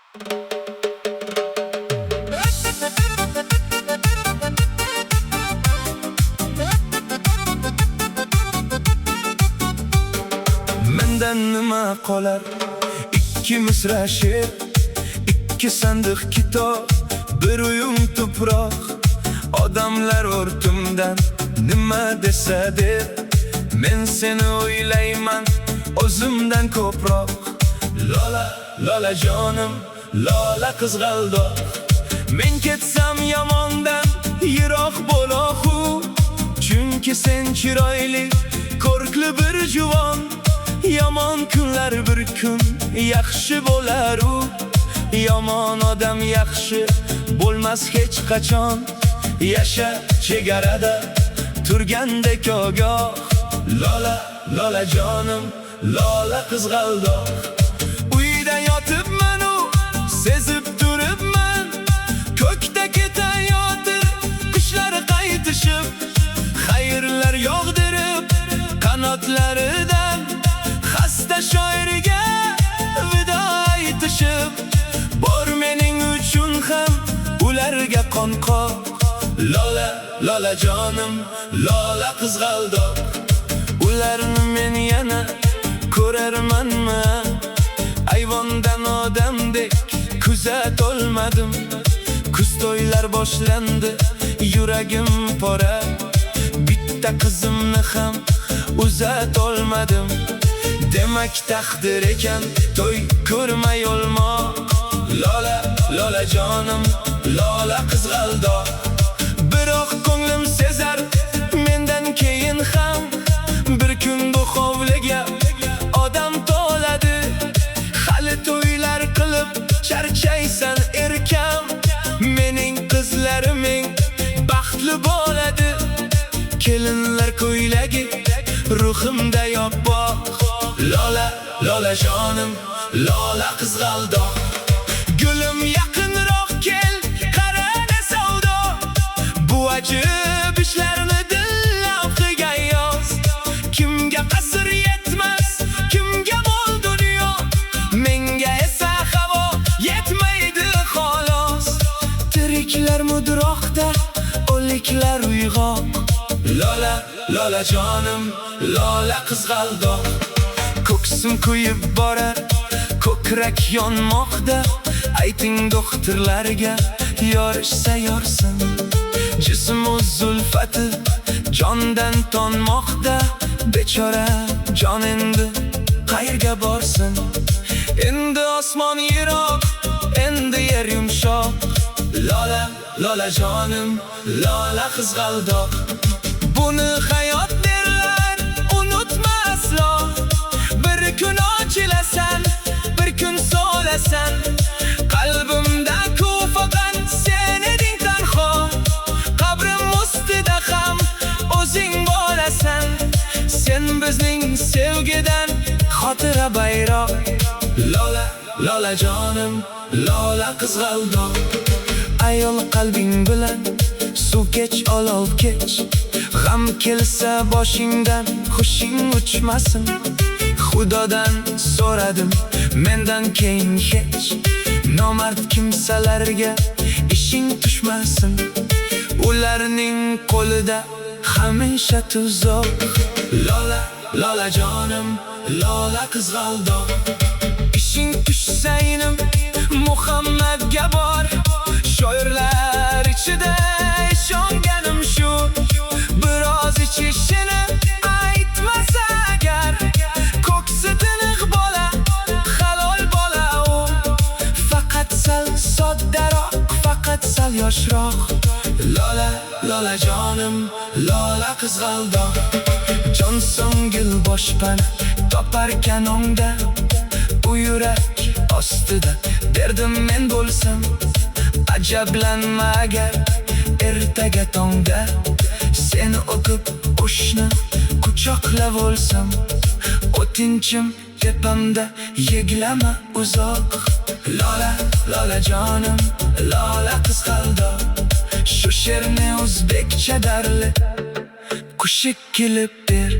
Mendan nima qolar? İki misra she'r, ikki sandiq kitob, bir uyum tuproq. Odamlar o'rtimdan nima desa der, men seni o'ylayman o'zimdan ko'proq. Lola, lola jonim, lola qizg'aldoq. Men ketsam yomondan yiroq bo'loq-u, chunki sen chiroyli, ko'rkli bir juvon. Yomon kunlar bir kun yaxshi bo'lar-u, yomon odam yaxshi bo'lmas hech qachon. Yasha chegarada turgandek ogoh. Lola, lola jonim, lola qizg'aldoq. Uyda yotibman u, sezib turibman, ko'kda ketayotir qushlar qaytishib, xayrlar yog'dirib qanotlaridan xasta shoiriga vido aytishib. Bor mening uchun ham ularga qonqoq. Lola, lola jonim, lola qizg'aldoq. Ularni men yana ko'rarmanmi? Ayvondan odamdek kuzat olmadim. Kuz to'ylar boshlandi, yuragim pora. Bitta qizimni ham uzat olmadim. Demak taqdir ekan to'y ko'rmay olmoq. Lola, lola jonim, lola qizg'aldoq. Biroq ko'nglim sezar, mendan keyin ham bir kun bu hovliga odam to'ladi. Hali to'ylar qilib charchaysan erkam, mening qizlariming baxtli bo'ladi. Kelinlar ko'ylagi ruhimda yoppoq. Lola, lola jonim, lola qizg'aldoq. Gulim yaqinroq kel, qarana savdo. Bu ajib ishlarni dillavhiga yoz. Kimga qasr yetmas, kimga mol dunyo, menga esa havo yetmaydi xolos. Tiriklar mudroqda, o'liklar uyg'oq. Lola, lola jonim, lola qizg'aldoq. Ko'ksim kuyib borar, ko'krak yonmoqda. Ayting doktorlarga yorishsa yorsin. Jism zulfati jondan tonmoqda. Bechora jon endi qayerga borsin? Endi osmon yiroq, endi yer yumshoq. Lola, lola jonim, lola qizg'aldoq. Buni hayot derlar, unutma aslo. Bir kun ochilasan, bir kun so'lasan. Qalbimda ko'fagan sen eding tanho. Qabrim ustida ham o'zing bo'lasan. Sen bizning sevgidan xotira bayroq. Lola, lola jonim, lola qizg'aldoq. Ayol qalbing bilan suv kech, olov kech. G'am kelsa boshingdan xushing uchmasin. Xudodan so'radim, mendan keyin hech nomard kimsalarga ishing tushmasin. Ularning qo'lida hamisha tuzoq. Lola, lola jonim, lola qizg'aldoq. Ishing tushsa inim Muhammadga bor. Shoirlar ichida ishonganim shu. Biroz ichishini aytmasa agar, ko'ksi tiniq bola, halol bola u. Faqat sal soddaroq, faqat sal yoshroq. Lola, lola jonim, lola qizg'aldoq. Jon so'ngil boshpana toparkan ongda. U yurak ostida derdim men bo'lsam. Ajablanma agar ertaga tongda seni o'qib qo'shni quchoqlab olsam. O'tinchim tepamda yeglama uzoq. Lola, lola jonim, lola qizg'aldoq. Shu she'rni o'zbekcha darli, qo'shib kelib ber.